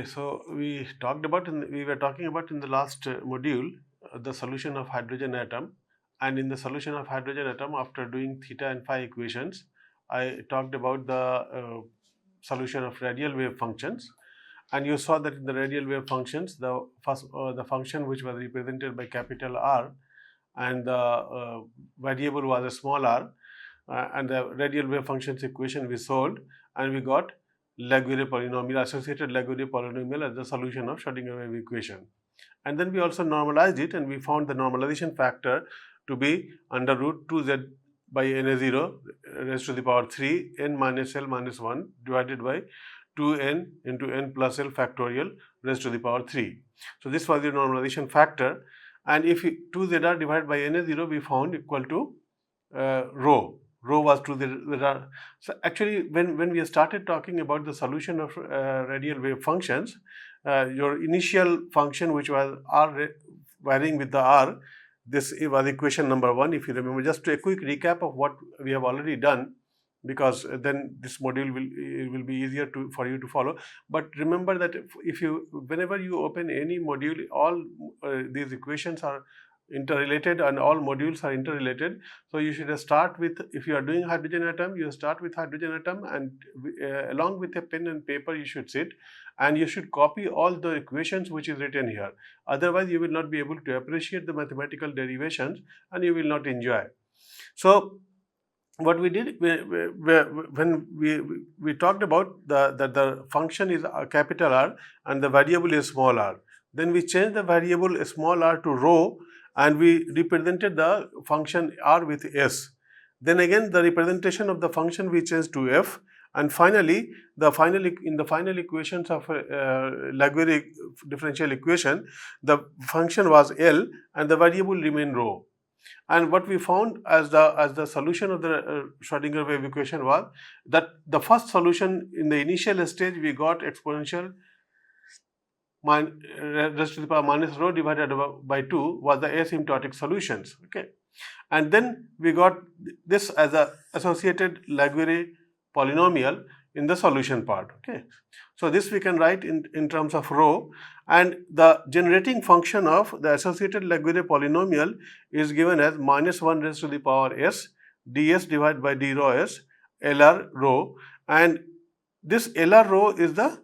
Okay, so we were talking about in the last module the solution of hydrogen atom, and in the solution of hydrogen atom, after doing theta and phi equations, I talked about the solution of radial wave functions, and you saw that in the radial wave functions, the function which was represented by capital R, and the variable was a small r, and the radial wave functions equation we solved, and we got Laguerre polynomial, associated Laguerre polynomial as the solution of Schrodinger wave equation. And then we also normalized it, and we found the normalization factor to be under root 2z by na0 raised to the power 3 n minus l minus 1 divided by 2n into n plus l factorial raised to the power 3. So this was the normalization factor, and if 2zr divided by na0 we found equal to rho. Rho was to the so actually when we started talking about the solution of radial wave functions, your initial function which was r varying with the r, this was equation number 1, if you remember. Just a quick recap of what we have already done, because then this module will be easier for you to follow. But remember that if you whenever you open any module, all these equations are interrelated and all modules are interrelated. So you should start with, if you are doing hydrogen atom, you start with hydrogen atom, and along with a pen and paper you should sit and you should copy all the equations which is written here. Otherwise you will not be able to appreciate the mathematical derivations and you will not enjoy. So what we did when we talked about the function is a capital R and the variable is small r, then we changed the variable small r to rho, and we represented the function r with s. Then again the representation of the function we changed to f, and finally in the final equations of Laguerre differential equation, the function was L and the variable remained rho. And what we found as the solution of the Schrodinger wave equation was that the first solution in the initial stage we got exponential raised to the power minus rho divided by 2 was the asymptotic solutions. Okay, and then we got this as a associated Laguerre polynomial in the solution part. Okay, so this we can write in terms of rho, and the generating function of the associated Laguerre polynomial is given as minus 1 raised to the power s ds divided by d rho s Lr rho, and this Lr rho is the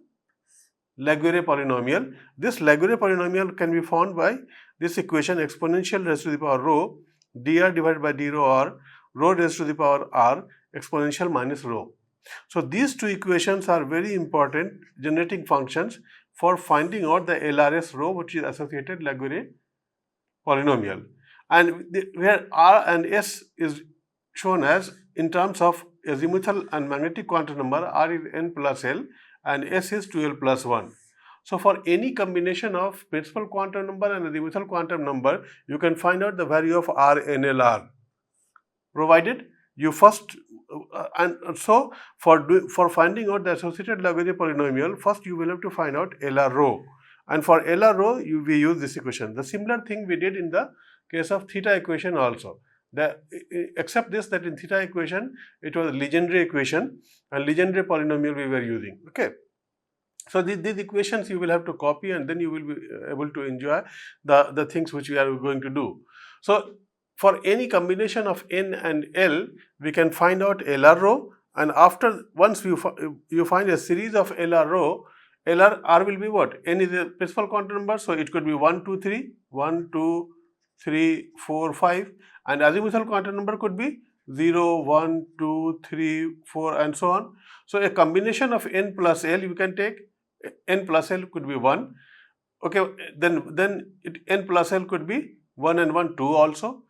Laguerre polynomial. This Laguerre polynomial can be found by this equation, exponential raised to the power rho dr divided by d rho r, rho raised to the power r exponential minus rho. So these two equations are very important generating functions for finding out the LRS rho, which is associated Laguerre polynomial, and where r and s is shown as in terms of azimuthal and magnetic quantum number. R is n plus l and s is 2l plus 1. So for any combination of principal quantum number and azimuthal quantum number, you can find out the value of r n l r, provided you first and so for finding out the associated Laguerre polynomial, first you will have to find out Lr rho, and for Lr rho we use this equation. The similar thing we did in the case of theta equation also. Except this, that in theta equation it was Legendre equation and Legendre polynomial we were using. Okay, so these equations you will have to copy, and then you will be able to enjoy the things which we are going to do. So for any combination of n and l, we can find out Lr rho, and once you find a series of Lr rho, r will be what? N is a principal quantum number, so it could be 1, 2, 3, 1, 2, 3, 4, 5, and azimuthal quantum number could be 0, 1, 2, 3, 4, and so on. So a combination of n plus l, you can take n plus l could be 1. Okay, then n plus l could be 1 and 1, 2 also,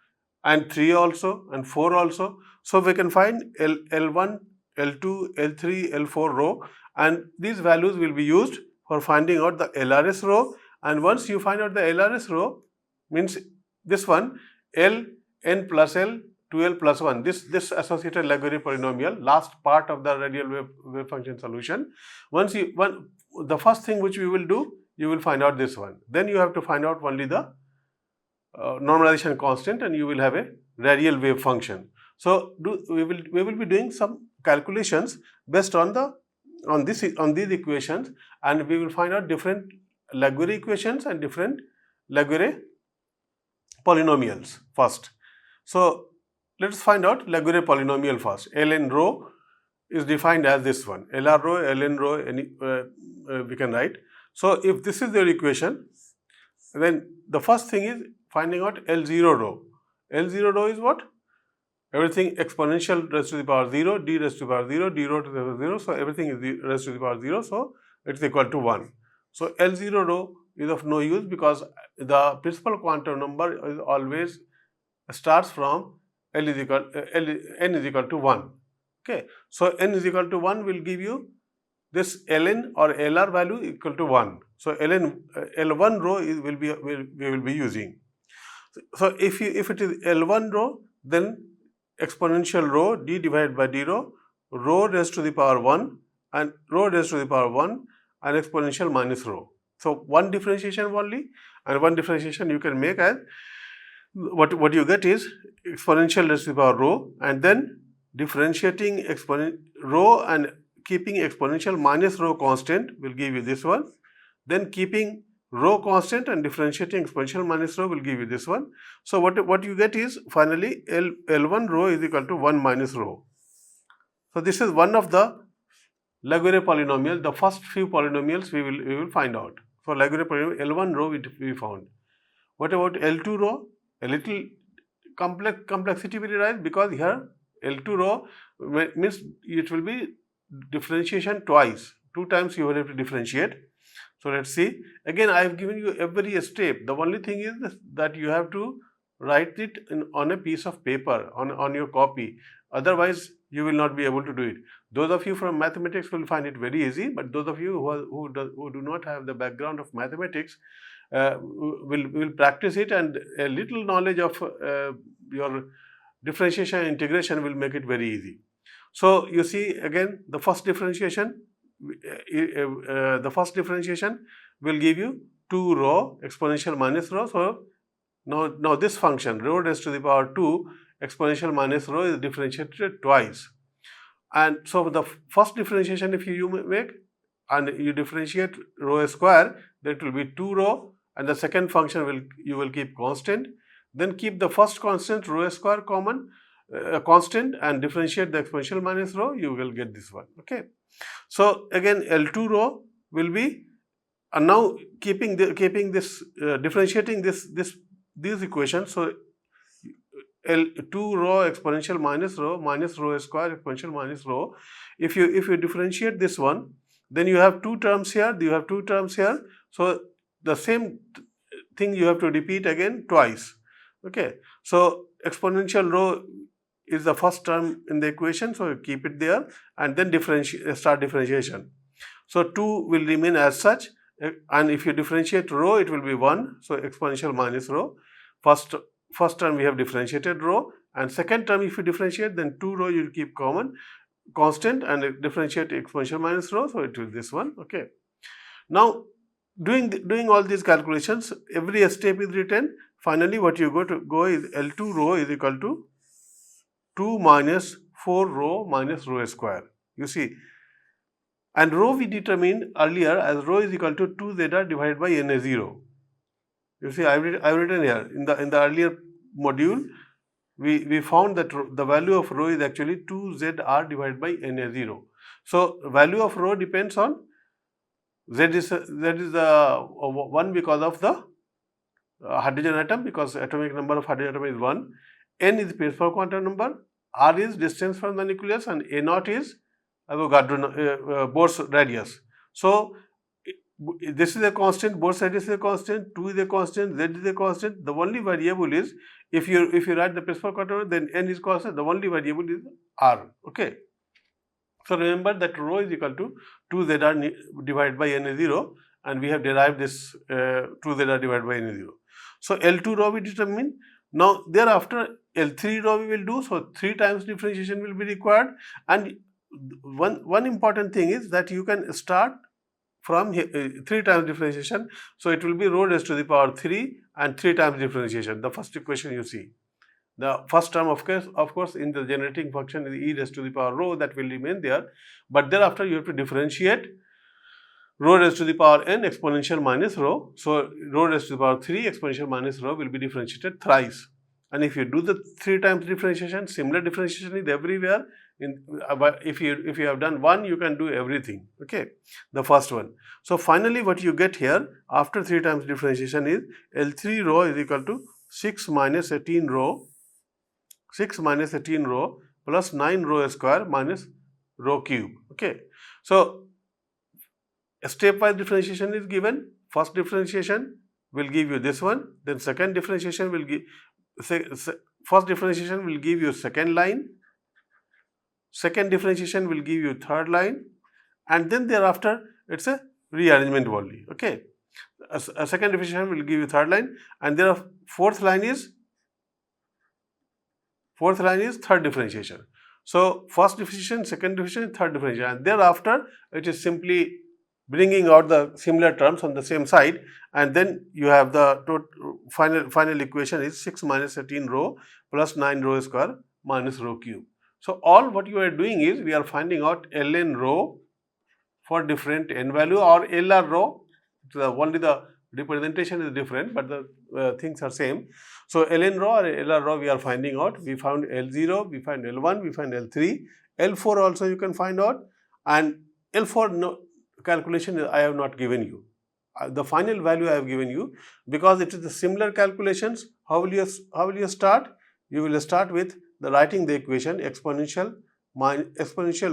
and 3 also, and 4 also. So we can find L1, L2, L3, L4 rho, and these values will be used for finding out the LRS rho. And once you find out the LRS rho, means this one, L n plus L 2l plus 1, this associated Laguerre polynomial, last part of the radial wave function solution. The first thing which we will do, you will find out this one. Then you have to find out only the normalization constant, and you will have a radial wave function. So we will be doing some calculations based on the on these equations, and we will find out different Laguerre equations and different Laguerre polynomials first. So let's find out Laguerre polynomial first. Ln rho is defined as this one. Lr rho, Ln rho, we can write. So if this is your equation, then the first thing is finding out L0 rho. L0 rho is what? Everything exponential raised to the power 0, d raised to the power 0, d rho to the power 0. So everything is raised to the power 0. So it's equal to 1. So L0 rho is of no use because the principal quantum number is always starts from n is equal to 1. Okay. So n is equal to 1 will give you this ln or lr value equal to 1. So L1 rho we will be using. So if it is L1 rho, then exponential rho d divided by d rho, rho raised to the power 1 and rho raised to the power 1 and exponential minus rho. So one differentiation only, and one differentiation you can make as what you get is exponential raised to the power rho, and then differentiating rho and keeping exponential minus rho constant will give you this one. Then keeping rho constant and differentiating exponential minus rho will give you this one. So what you get is finally L1 rho is equal to 1 minus rho. So this is one of the Laguerre polynomial. The first few polynomials we will find out. For Laguerre polynomial, L1 rho we found. What about L2 rho? A little complexity will arise because here L2 rho means it will be differentiation twice. 2 times you will have to differentiate. So let's see. Again, I have given you every step. The only thing is that you have to write it on a piece of paper, on your copy. Otherwise, you will not be able to do it. Those of you from mathematics will find it very easy, but those of you who do not have the background of mathematics will practice it, and a little knowledge of your differentiation and integration will make it very easy. So you see again the first differentiation. The first differentiation will give you 2 rho exponential minus rho. So now this function rho raised to the power 2 exponential minus rho is differentiated twice. And so the first differentiation if you make and you differentiate rho square, that will be 2 rho, and the second function you will keep constant. Then keep the first constant rho square common constant and differentiate the exponential minus rho, you will get this one. Okay. So again L2 rho will be, and now keeping this differentiating these equations. So L2 rho exponential minus rho square exponential minus rho. If you differentiate this one, then you have 2 terms here. You have 2 terms here. So the same thing you have to repeat again twice. Okay. So exponential rho is the first term in the equation, so keep it there, and then start differentiation. So 2 will remain as such, and if you differentiate rho, it will be 1. So exponential minus rho. First term we have differentiated rho, and second term if you differentiate, then 2 rho you keep common constant and differentiate exponential minus rho. So it will be this one. Okay. Now doing all these calculations, every step is written. Finally, what you go is L2 rho is equal to 2 minus 4 rho minus rho square. You see, and rho we determined earlier as rho is equal to 2 zeta divided by Na0. You see, I've written here in the earlier module we found that the value of rho is actually 2 zr divided by Na0. So value of rho depends on z is the 1 because of the hydrogen atom, because atomic number of hydrogen atom is 1. N is the principal quantum number, R is distance from the nucleus, and A0 is Bohr's radius. So this is a constant, Bohr's radius is a constant, 2 is a constant, Z is a constant. The only variable is, if you write the principal quantum number, then N is constant, the only variable is R. Okay. So remember that rho is equal to 2 zr divided by Na0, and we have derived this 2 zr divided by Na0. So L2 rho we determine. Now thereafter L3 rho we will do. So 3 times differentiation will be required, and one important thing is that you can start from 3 times differentiation. So it will be rho raised to the power 3 and 3 times differentiation, the first equation you see. The first term of course in the generating function is e raised to the power rho, that will remain there, but thereafter you have to differentiate rho raised to the power n exponential minus rho. So rho raised to the power 3 exponential minus rho will be differentiated thrice. And if you do the 3 times differentiation, similar differentiation is everywhere. If you have done one, you can do everything. Okay, the first one. So finally, what you get here after 3 times differentiation is L3 rho is equal to 6 minus 18 rho, 6 minus 18 rho plus 9 rho square minus rho cube. Okay, so a stepwise differentiation is given. First differentiation will give you this one, then second differentiation will give, first differentiation will give you second line, second differentiation will give you third line, and then thereafter it's a rearrangement only. Okay, a second differentiation will give you third line, and there are fourth line is third differentiation. So first differentiation, second differentiation, third differentiation, and thereafter it is simply bringing out the similar terms on the same side, and then you have the final equation is 6 minus 18 rho plus 9 rho square minus rho cube. So all what you are doing is we are finding out ln rho for different n value, or lr rho. Only the representation is different, but the things are same. So ln rho or lr rho we are finding out. We found L0, we find L1, we find L3, L4 also you can find out, and L4 no calculation I have not given you. The final value I have given you, because it is the similar calculations. How will you start? You will start with the writing the equation exponential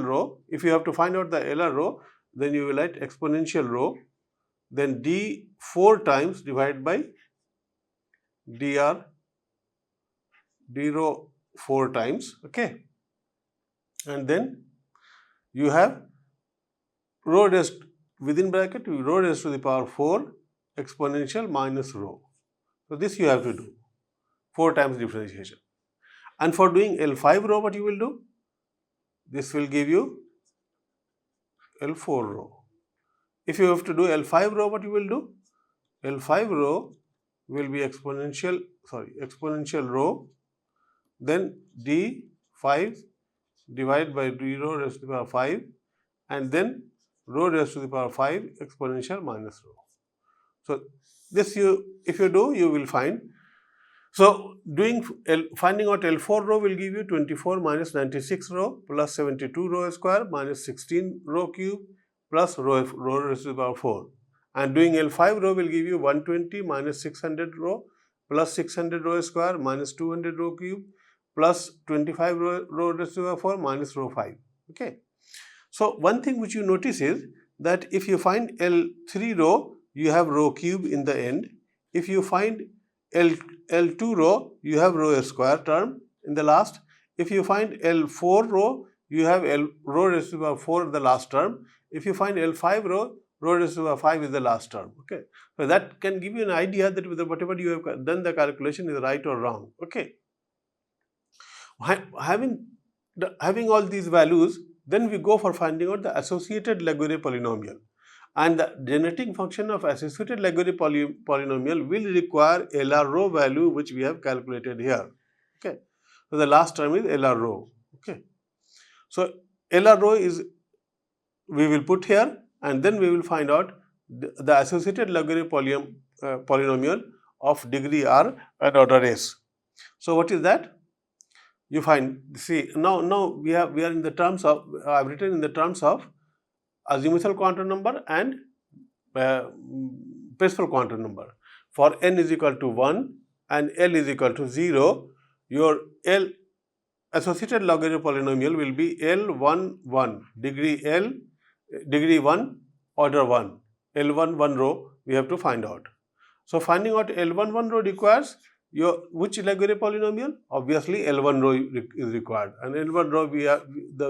rho. If you have to find out the LR rho, then you will write exponential rho, then d 4 times divided by dr d rho 4 times. Okay, and then you have rho raised within bracket rho raised to the power 4 exponential minus rho. So this you have to do 4 times differentiation. And for doing L5 rho, what you will do? This will give you L4 rho. If you have to do L5 rho, what you will do? L5 rho will be exponential rho, then d5 divided by d rho raised to the power 5, and then rho raised to the power 5 exponential minus rho. So this if you do, you will find. So finding out L4 rho will give you 24 minus 96 rho plus 72 rho square minus 16 rho cube plus rho raised to the power 4. And doing L5 rho will give you 120 minus 600 rho plus 600 rho square minus 200 rho cube plus 25 rho raised to the power 4 minus rho 5. Okay. So one thing which you notice is that if you find L3 rho, you have rho cube in the end. If you find L2 rho, you have rho square term in the last. If you find L4 rho, you have rho raised to the power 4 in the last term. If you find L5 rho, rho raised to the power 5 is the last term. Okay, so that can give you an idea that whether whatever you have done the calculation is right or wrong. Okay, having all these values, then we go for finding out the associated Laguerre polynomial. And the generating function of associated Laguerre polynomial will require LR rho value, which we have calculated here. Okay, so the last term is LR rho. Okay, so LR rho is we will put here, and then we will find out the associated Laguerre polynomial of degree R and order S. So what is that? You find, see, now we are in the terms of, I have written in the terms of azimuthal quantum number and principal quantum number. For n is equal to 1 and L is equal to 0, your L associated Laguerre polynomial will be L11, degree 1, order 1, L11 row we have to find out. So finding out L11 row requires which Laguerre polynomial? Obviously L1 row is required, and L1 row we have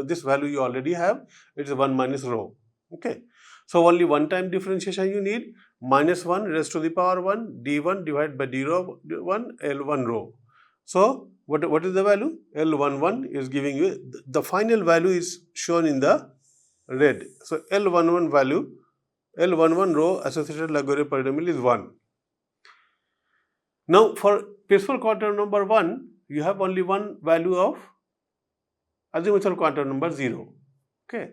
this value you already have, it is 1 minus rho. Okay, so only one time differentiation you need, minus 1 raised to the power 1 d1 divided by d rho 1 L1 rho. So what is the value? L11 is giving you the final value is shown in the red. So L11 value, L11 row associated Laguerre polynomial is 1. Now for principal quantum number 1, you have only one value of azimuthal quantum number 0. Okay,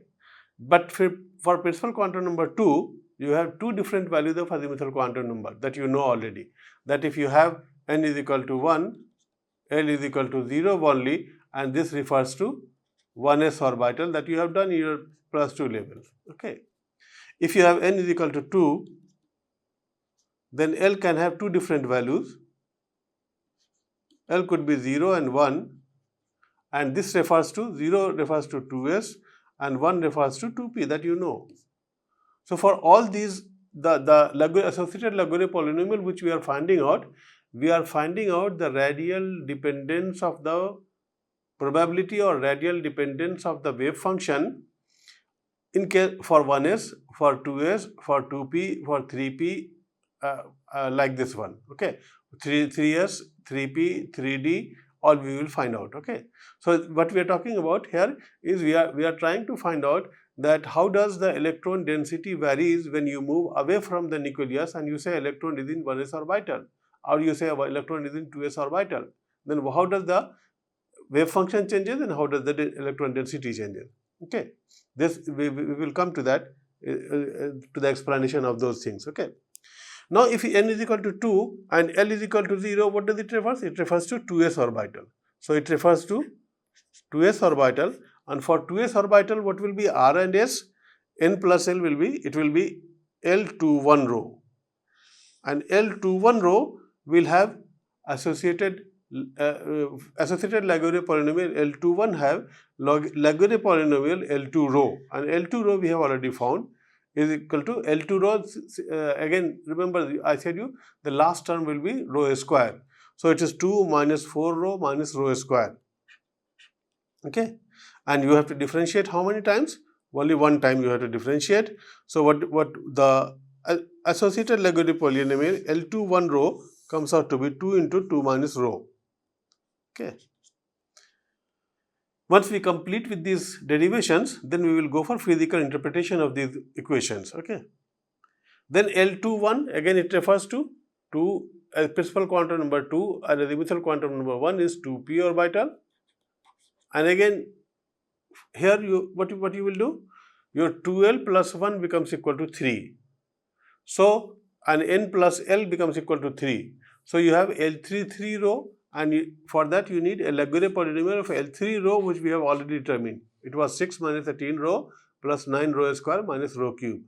but for principal quantum number 2, you have two different values of azimuthal quantum number that you know already. That if you have n is equal to 1, L is equal to 0 only, and this refers to 1s orbital that you have done in your +2 level. Okay. If you have n is equal to 2, then L can have two different values. L could be 0 and 1, and this refers to 0 refers to 2s and 1 refers to 2p that you know. So for all these, the associated Lagrange polynomial which we are finding out the radial dependence of the probability or radial dependence of the wave function in case for 1s, for 2s, for 2p, for 3p, like this one. Okay, 3s, 3p, 3d, all we will find out. Okay, so what we are talking about here is we are trying to find out that how does the electron density varies when you move away from the nucleus and you say electron is in 1s orbital, or you say electron is in 2s orbital. Then how does the wave function changes and how does the electron density changes? Okay, this we will come to that, to the explanation of those things. Okay. Now, if n is equal to 2 and L is equal to 0, what does it refers? It refers to 2s orbital. So it refers to 2s orbital, and for 2s orbital, what will be R and S? N plus L will be, it will be L21 row, and L21 row will have associated Lagrange polynomial L21 have Lagrange polynomial L2 row, and L2 row we have already found is equal to L2 row. Again, remember I said you the last term will be rho square. So it is 2 minus 4 rho minus rho square. Okay, and you have to differentiate how many times? Only one time you have to differentiate. So what the associated Lagrange polynomial L21 row comes out to be 2 into 2 minus rho. Okay. Once we complete with these derivations, then we will go for physical interpretation of these equations. Okay. Then L21, again it refers to principal quantum number 2 and azimuthal quantum number 1 is 2p orbital. And again here what you will do, your 2l plus 1 becomes equal to 3. So, and n plus L becomes equal to 3. So you have L33 row, and for that you need a Lagrange polynomial of L3 row, which we have already determined. It was 6 minus 13 rho plus 9 rho square minus rho cube.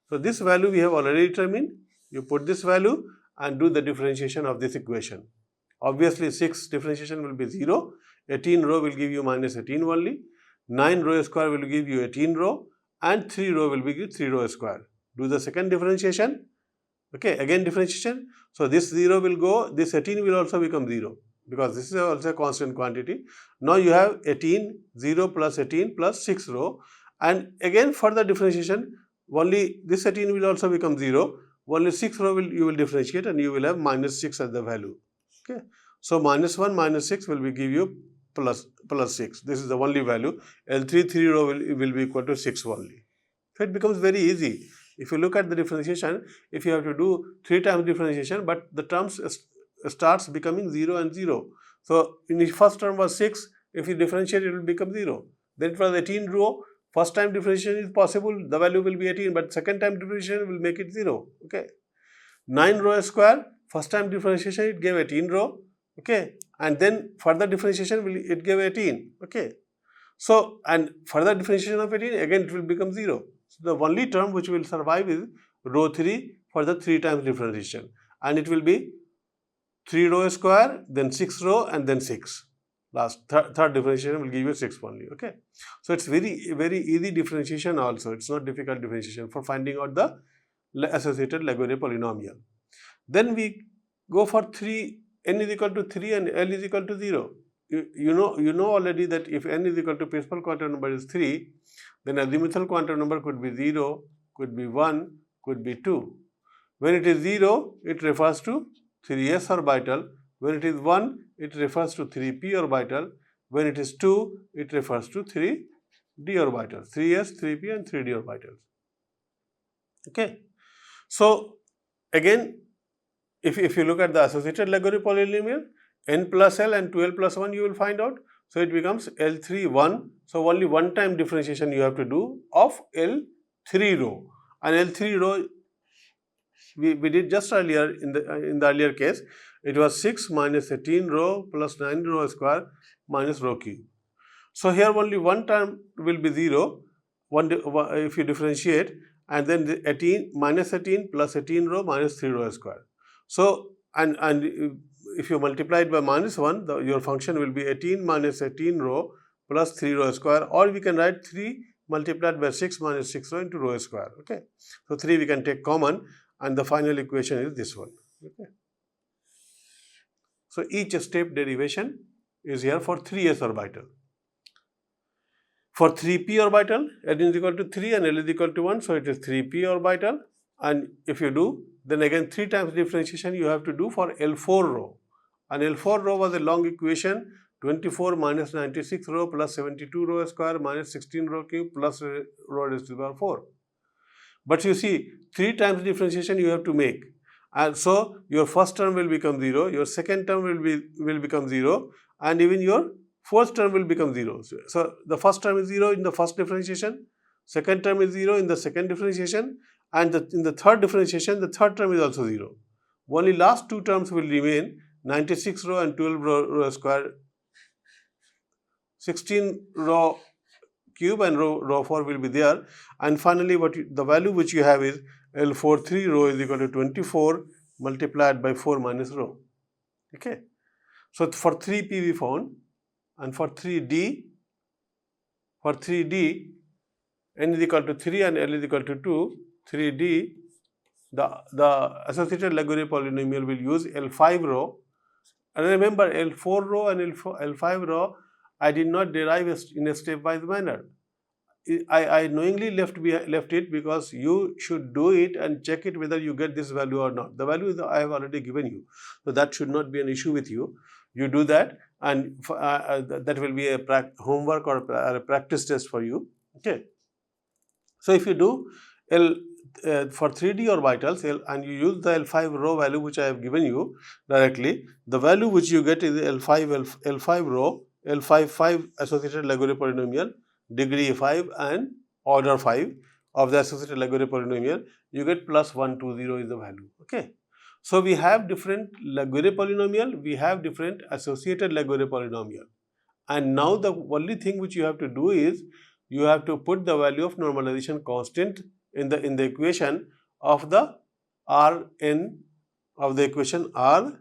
So this value we have already determined. You put this value and do the differentiation of this equation. Obviously 6 differentiation will be 0, 18 rho will give you minus 18 only, 9 rho square will give you 18 rho, and 3 rho will give 3 rho square. Do the second differentiation. Okay, again differentiation. So this 0 will go, this 18 will also become 0, because this is also a constant quantity. Now you have 18, 0 plus 18 plus 6 rho, and again for the differentiation, only this 18 will also become 0, only 6 rho you will differentiate, and you will have minus 6 as the value. Okay, so minus 1 minus 6 will give you plus 6. This is the only value. L33 row will be equal to 6 only. So it becomes very easy. If you look at the differentiation, if you have to do 3 times differentiation, but the terms starts becoming 0 and 0. So in the first term was 6, if you differentiate it will become 0. Then for the 18 row, first time differentiation is possible, the value will be 18, but second time differentiation will make it 0. Okay. 9 rho square, first time differentiation it gave 18 rho. Okay, and then further differentiation it gave 18. Okay, so and further differentiation of 18, again it will become 0. So the only term which will survive is rho 3 for the 3 times differentiation, and it will be 3 rho square, then 6 rho, and then 6. Last third differentiation will give you 6 only. Okay, so it's very easy differentiation also. It's not difficult differentiation for finding out the associated Lagrange polynomial. Then we go for 3, n is equal to 3 and L is equal to 0. You know already that if n is equal to principal quantum number is 3, then azimuthal quantum number could be 0, could be 1, could be 2. When it is 0, it refers to 3s orbital. When it is 1, it refers to 3p orbital. When it is 2, it refers to 3d orbital. 3s, 3p and 3d orbitals. Okay. So again, if you look at the associated Lagrange polynomial, n plus L and 2L plus 1 you will find out. So it becomes L3 1. So only one time differentiation you have to do of L3 row. And L3 row we did just earlier in the earlier case. It was 6 minus 18 row plus 9 row square minus row cube. So here only one term will be 0 if you differentiate, and then the 18 minus 18 plus 18 row minus 3 row square. So and if you multiply it by minus 1, your function will be 18 minus 18 row plus 3 row square, or we can write 3 multiplied by 6 minus 6 row into row square. Okay. So 3 we can take common, and the final equation is this one. Okay. So each step derivation is here for 3s orbital. For 3p orbital, n is equal to 3 and L is equal to 1, so it is 3p orbital. And if you do, then again 3 times differentiation you have to do for L4 row. And L4 row was a long equation, 24 minus 96 row plus 72 row square minus 16 row cube plus row raised to the power 4. But you see, 3 times differentiation you have to make. And so your first term will become 0, your second term will become 0, and even your fourth term will become 0. So the first term is 0 in the first differentiation, second term is 0 in the second differentiation, and in the third differentiation, the third term is also 0. Only last 2 terms will remain, 96 row and 12 row square, 16 row cube and row 4 will be there. And finally, the value which you have is L4 3 row is equal to 24 multiplied by 4 minus row. Okay. So for 3p we found. And for 3D, n is equal to 3 and L is equal to 2, 3D, the associated Lagrange polynomial will use L5 row. And remember, L4 row and L5 row, I did not derive in a stepwise manner. I knowingly left it because you should do it and check it whether you get this value or not. The value I have already given you, so that should not be an issue with you. You do that, and that will be a homework or a practice test for you. Okay. So if you do for 3D orbitals and you use the L5 row value which I have given you directly, the value which you get is L5 row, L5 5 associated Lagrange polynomial, degree 5 and order 5 of the associated Lagrange polynomial, you get plus 120 is the value. Okay. So we have different Lagrange polynomial, we have different associated Lagrange polynomial, and now the only thing which you have to do is you have to put the value of normalization constant in the equation of the Rn of the equation R,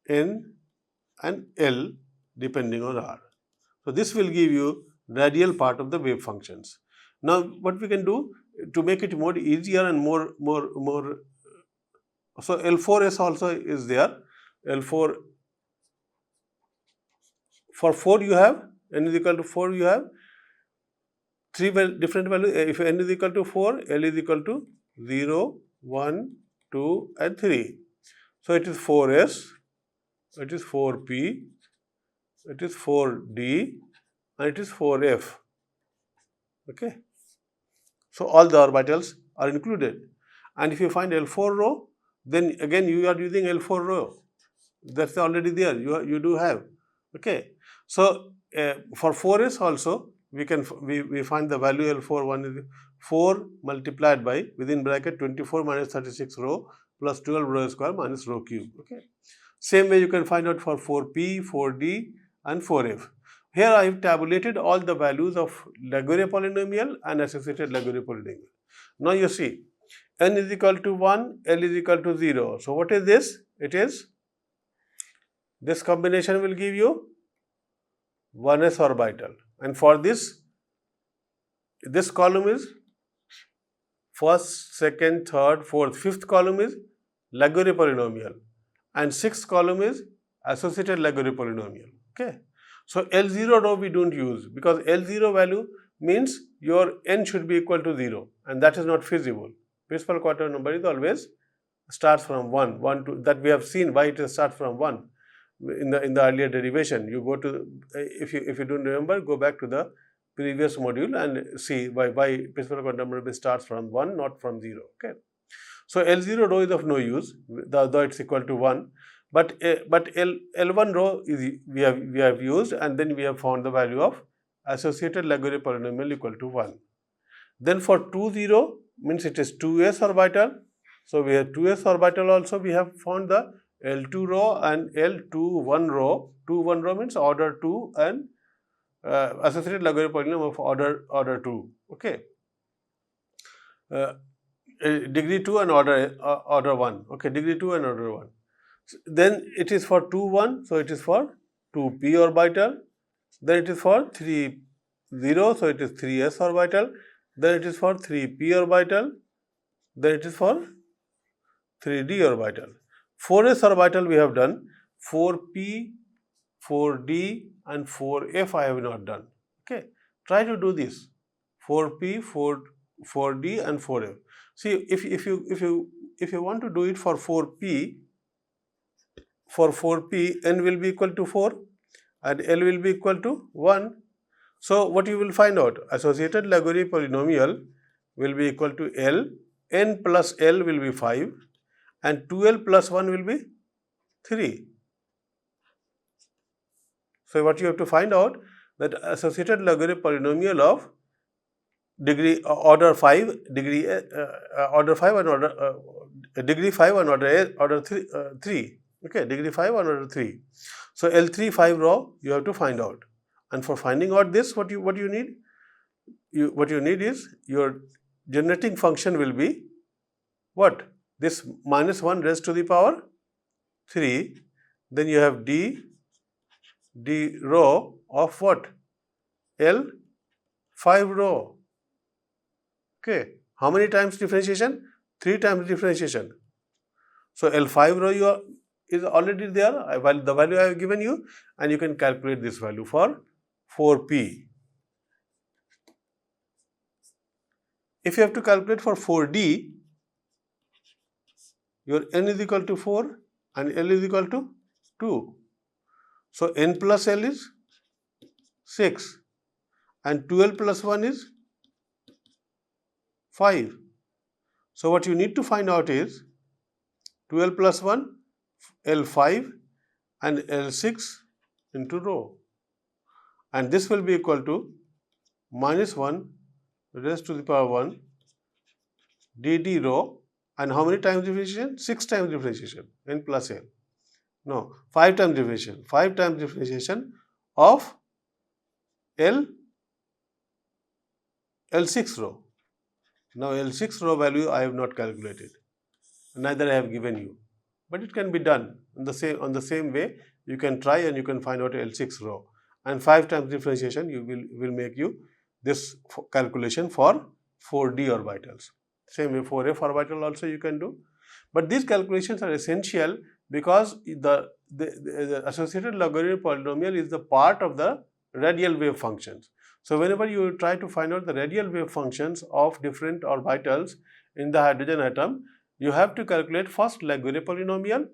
N and L depending on R. So this will give you radial part of the wave functions. Now what we can do to make it more easier and more so L4s also is there. L4 for 4 you have n is equal to 4, you have 3 different values. If n is equal to 4, L is equal to 0, 1, 2 and 3. So it is 4s, it is 4p, it is 4d and it is 4f. Okay. So all the orbitals are included, and if you find L4 row, then again you are using L4 row, that's already there, you do have. Okay. So for 4s also we find the value L4 1 is 4 multiplied by within bracket 24 minus 36 row plus 12 row square minus row cube. Okay. Same way you can find out for 4p, 4d and 4f. Here I have tabulated all the values of Lagrange polynomial and associated Lagrange polynomial. Now you see, n is equal to 1, L is equal to 0. So what is this? It is, this combination will give you 1s orbital, and for this column is first, second, third, fourth, fifth column is Lagrange polynomial, and sixth column is associated Lagrange polynomial. Okay. So L0 row we don't use because L0 value means your n should be equal to 0, and that is not feasible. Principal quadrant number is always starts from 1 to, that we have seen why it starts from 1 in the earlier derivation. You go to, if you don't remember, go back to the previous module and see why principal quadrant number starts from 1, not from 0. Okay. So L0 row is of no use, though it's equal to 1. but L1 row is we have used, and then we have found the value of associated Lagrange polynomial equal to 1. Then for 2 0 means it is 2s orbital. So we have 2s orbital also we have found the L2 row and L2 1 row. 2 1 row means order 2 and associated Lagrange polynomial of order 2. Okay. Degree 2 and order 1. Okay, degree 2 and order 1. So then it is for 2 1, so it is for 2p orbital. Then it is for 3 0, so it is 3s orbital. Then it is for 3p orbital. Then it is for 3d orbital. 4s orbital we have done. 4p, 4d and 4f I have not done. Okay, try to do this. 4p, 4d and 4f. See, if you want to do it for 4p, n will be equal to 4 and L will be equal to 1. So what you will find out, associated Lagrange polynomial will be equal to L, n plus L will be 5 and 2L plus 1 will be 3. So what you have to find out, that associated Lagrange polynomial of degree order 5, degree order 5 and order degree 5 and order 3. Okay, degree 5 and order 3. So L3 5 row you have to find out. And for finding out this, what you need? What you need is your generating function will be what? This minus 1 raised to the power 3. Then you have d row of what? L5 row. Okay. How many times differentiation? 3 times differentiation. So L5 row is already there, the value I have given you, and you can calculate this value for 4p. If you have to calculate for 4d, your n is equal to 4 and L is equal to 2. So n plus L is 6 and 2L plus 1 is 5. So what you need to find out is 2L plus 1, L5 and L6 into row, and this will be equal to minus 1 raised to the power 1 dd row, and how many times differentiation? 6 times differentiation, n plus L. No, 5 times differentiation. 5 times differentiation of L6 row. Now L6 row value I have not calculated, neither I have given you, but it can be done on the same way. You can try and you can find out L6 row, and 5 times differentiation you will make you this calculation for 4d orbitals. Same way 4f orbital also you can do, but these calculations are essential because the associated Lagrange polynomial is the part of the radial wave functions. So whenever you try to find out the radial wave functions of different orbitals in the hydrogen atom, you have to calculate first Lagrange polynomial,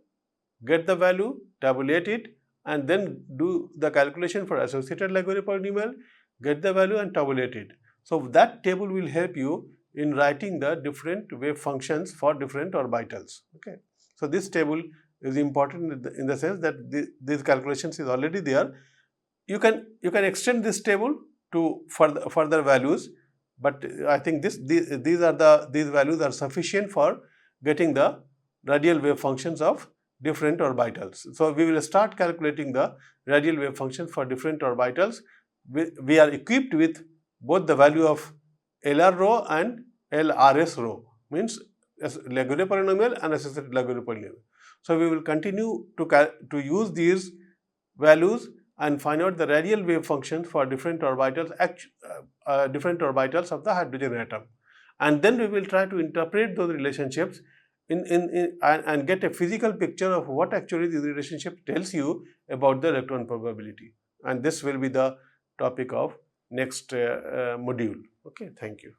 get the value, tabulate it, and then do the calculation for associated Lagrange polynomial, get the value and tabulate it. So that table will help you in writing the different wave functions for different orbitals. Okay. So this table is important in the sense that these calculations is already there. You can extend this table to further values, but I think these values are sufficient for getting the radial wave functions of different orbitals. So we will start calculating the radial wave functions for different orbitals. We are equipped with both the value of LR row and LRS row, means Lagrange polynomial and associated Lagrange polynomial. So we will continue to use these values and find out the radial wave functions for different orbitals of the hydrogen atom, and then we will try to interpret those relationships and get a physical picture of what actually this relationship tells you about the electron probability. And this will be the topic of next module. Okay, thank you.